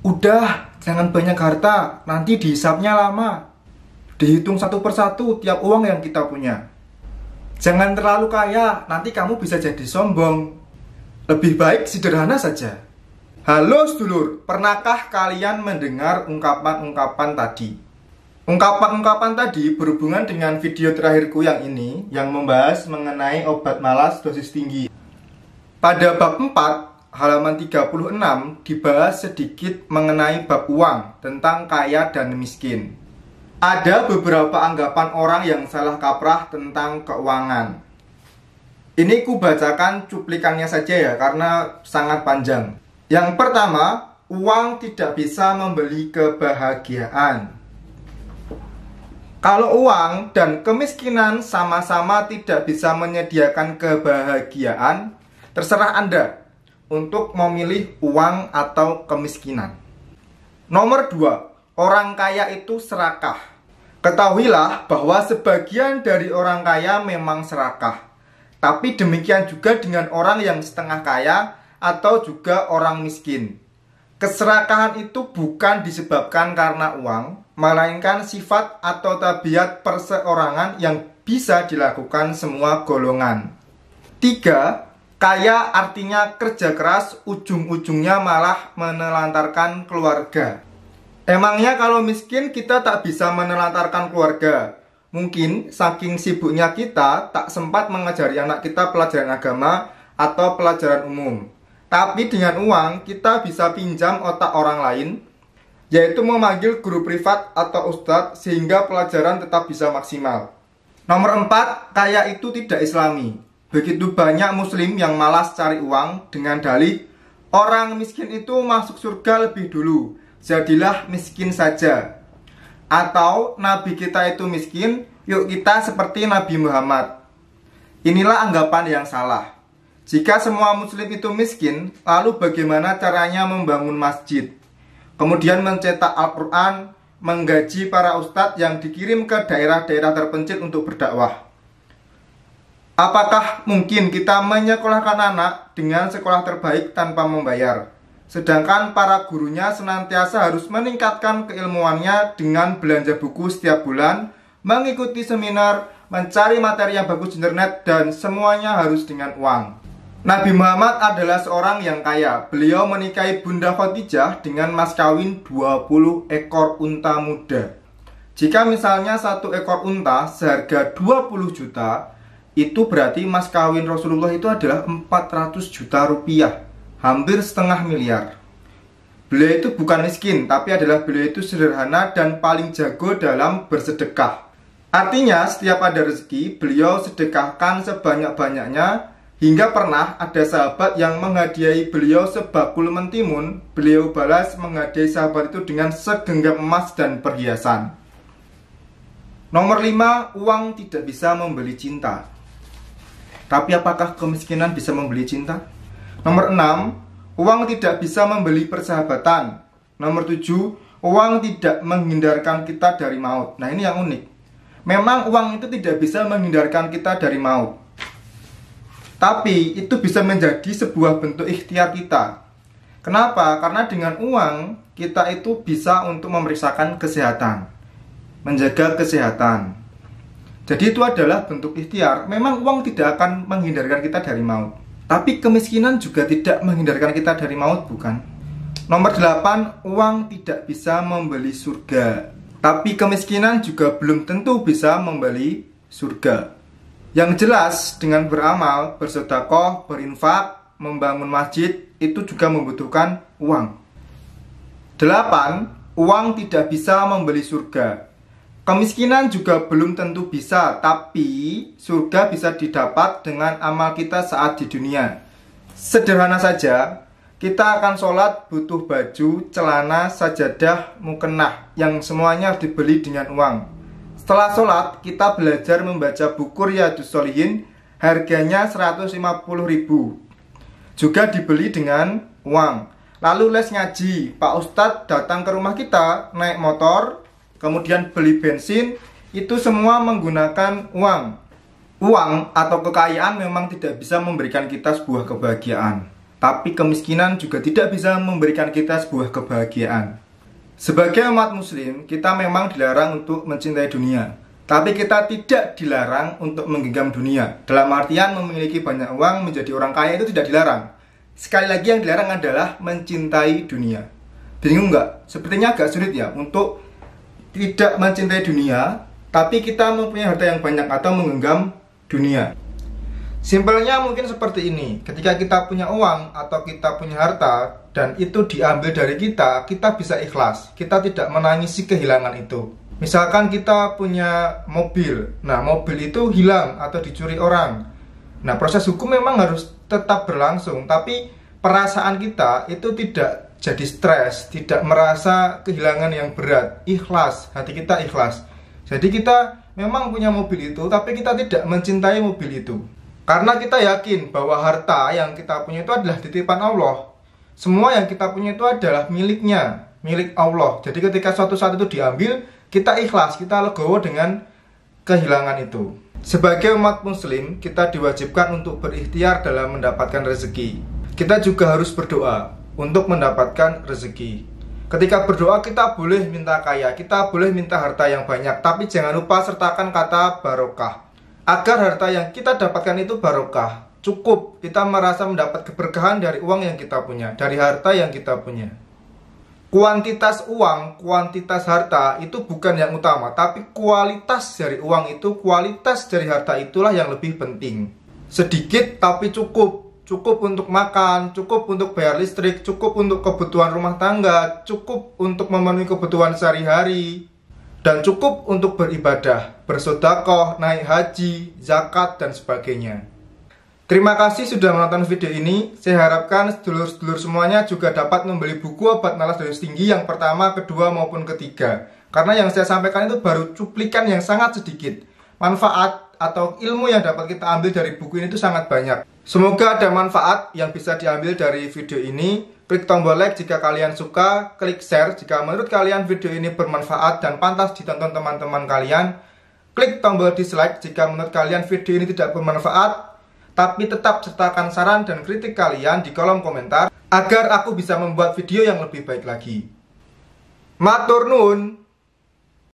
Udah, jangan banyak harta, nanti dihisapnya lama. Dihitung satu persatu tiap uang yang kita punya. Jangan terlalu kaya, nanti kamu bisa jadi sombong. Lebih baik sederhana saja. Halo sedulur, pernahkah kalian mendengar ungkapan-ungkapan tadi? Ungkapan-ungkapan tadi berhubungan dengan video terakhirku yang ini, yang membahas mengenai obat malas dosis tinggi. Pada bab 4, halaman 36, dibahas sedikit mengenai bab uang, tentang kaya dan miskin. Ada beberapa anggapan orang yang salah kaprah tentang keuangan. Ini ku bacakan cuplikannya saja ya, karena sangat panjang. Yang pertama, uang tidak bisa membeli kebahagiaan. Kalau uang dan kemiskinan sama-sama tidak bisa menyediakan kebahagiaan, terserah Anda untuk memilih uang atau kemiskinan. Nomor 2, orang kaya itu serakah. Ketahuilah bahwa sebagian dari orang kaya memang serakah. Tapi demikian juga dengan orang yang setengah kaya atau juga orang miskin. Keserakahan itu bukan disebabkan karena uang, melainkan sifat atau tabiat perseorangan yang bisa dilakukan semua golongan. 3, kaya artinya kerja keras, ujung-ujungnya malah menelantarkan keluarga. Emangnya kalau miskin kita tak bisa menelantarkan keluarga? Mungkin saking sibuknya kita tak sempat mengajari anak kita pelajaran agama atau pelajaran umum. Tapi dengan uang kita bisa pinjam otak orang lain, yaitu memanggil guru privat atau ustadz sehingga pelajaran tetap bisa maksimal. Nomor 4, kaya itu tidak islami. Begitu banyak muslim yang malas cari uang dengan dalih orang miskin itu masuk surga lebih dulu, jadilah miskin saja. Atau nabi kita itu miskin, yuk kita seperti Nabi Muhammad. Inilah anggapan yang salah. Jika semua muslim itu miskin, lalu bagaimana caranya membangun masjid? Kemudian mencetak Al-Quran, menggaji para ustadz yang dikirim ke daerah-daerah terpencil untuk berdakwah. Apakah mungkin kita menyekolahkan anak dengan sekolah terbaik tanpa membayar? Sedangkan para gurunya senantiasa harus meningkatkan keilmuannya dengan belanja buku setiap bulan, mengikuti seminar, mencari materi yang bagus di internet, dan semuanya harus dengan uang. Nabi Muhammad adalah seorang yang kaya. Beliau menikahi Bunda Khadijah dengan mas kawin 20 ekor unta muda. Jika misalnya satu ekor unta seharga 20 juta, itu berarti mas kawin Rasulullah itu adalah 400 juta rupiah, hampir setengah miliar. Beliau itu bukan miskin, tapi adalah beliau itu sederhana dan paling jago dalam bersedekah. Artinya setiap ada rezeki, beliau sedekahkan sebanyak-banyaknya. Hingga pernah ada sahabat yang menghadiahi beliau sebakul mentimun, beliau balas menghadiahi sahabat itu dengan segenggam emas dan perhiasan. Nomor 5, uang tidak bisa membeli cinta. Tapi apakah kemiskinan bisa membeli cinta? Nomor 6, uang tidak bisa membeli persahabatan. Nomor 7, uang tidak menghindarkan kita dari maut. Nah ini yang unik. Memang uang itu tidak bisa menghindarkan kita dari maut, tapi itu bisa menjadi sebuah bentuk ikhtiar kita. Kenapa? Karena dengan uang kita itu bisa untuk memeriksakan kesehatan, menjaga kesehatan. Jadi itu adalah bentuk ikhtiar. Memang uang tidak akan menghindarkan kita dari maut, tapi kemiskinan juga tidak menghindarkan kita dari maut, bukan? Nomor 8, uang tidak bisa membeli surga, tapi kemiskinan juga belum tentu bisa membeli surga. Yang jelas, dengan beramal, bersedekah, berinfak, membangun masjid, itu juga membutuhkan uang. 8. Uang tidak bisa membeli surga. Kemiskinan juga belum tentu bisa, tapi surga bisa didapat dengan amal kita saat di dunia. Sederhana saja, kita akan sholat butuh baju, celana, sajadah, mukennah, yang semuanya dibeli dengan uang. Setelah sholat, kita belajar membaca buku Riyadhus Shalihin, harganya 150.000. Juga dibeli dengan uang. Lalu les ngaji, Pak Ustadz datang ke rumah kita, naik motor, kemudian beli bensin, itu semua menggunakan uang. Uang atau kekayaan memang tidak bisa memberikan kita sebuah kebahagiaan. Tapi kemiskinan juga tidak bisa memberikan kita sebuah kebahagiaan. Sebagai umat muslim, kita memang dilarang untuk mencintai dunia. Tapi kita tidak dilarang untuk menggenggam dunia. Dalam artian memiliki banyak uang, menjadi orang kaya itu tidak dilarang. Sekali lagi yang dilarang adalah mencintai dunia. Bingung nggak? Sepertinya agak sulit ya untuk tidak mencintai dunia, tapi kita mempunyai harta yang banyak atau menggenggam dunia. Simpelnya mungkin seperti ini, ketika kita punya uang atau kita punya harta dan itu diambil dari kita bisa ikhlas, kita tidak menangisi kehilangan itu. Misalkan kita punya mobil, nah mobil itu hilang atau dicuri orang. Nah proses hukum memang harus tetap berlangsung, tapi perasaan kita itu tidak jadi stres, tidak merasa kehilangan yang berat, ikhlas, hati kita ikhlas. Jadi kita memang punya mobil itu, tapi kita tidak mencintai mobil itu. Karena kita yakin bahwa harta yang kita punya itu adalah titipan Allah. Semua yang kita punya itu adalah miliknya, milik Allah. Jadi ketika suatu saat itu diambil, kita ikhlas, kita legowo dengan kehilangan itu. Sebagai umat muslim, kita diwajibkan untuk berikhtiar dalam mendapatkan rezeki. Kita juga harus berdoa untuk mendapatkan rezeki. Ketika berdoa kita boleh minta kaya, kita boleh minta harta yang banyak, tapi jangan lupa sertakan kata barokah. Agar harta yang kita dapatkan itu barokah, cukup kita merasa mendapat keberkahan dari uang yang kita punya, dari harta yang kita punya. Kuantitas uang, kuantitas harta itu bukan yang utama, tapi kualitas dari uang itu, kualitas dari harta itulah yang lebih penting. Sedikit tapi cukup, cukup untuk makan, cukup untuk bayar listrik, cukup untuk kebutuhan rumah tangga, cukup untuk memenuhi kebutuhan sehari-hari, dan cukup untuk beribadah, bersedekah, naik haji, zakat, dan sebagainya. Terima kasih sudah menonton video ini. Saya harapkan sedulur-sedulur semuanya juga dapat membeli buku Obat Malas Dosis Tinggi yang pertama, kedua, maupun ketiga. Karena yang saya sampaikan itu baru cuplikan yang sangat sedikit. Manfaat atau ilmu yang dapat kita ambil dari buku ini itu sangat banyak. Semoga ada manfaat yang bisa diambil dari video ini. Klik tombol like jika kalian suka, klik share jika menurut kalian video ini bermanfaat dan pantas ditonton teman-teman kalian. Klik tombol dislike jika menurut kalian video ini tidak bermanfaat, tapi tetap sertakan saran dan kritik kalian di kolom komentar agar aku bisa membuat video yang lebih baik lagi. Matur nuwun.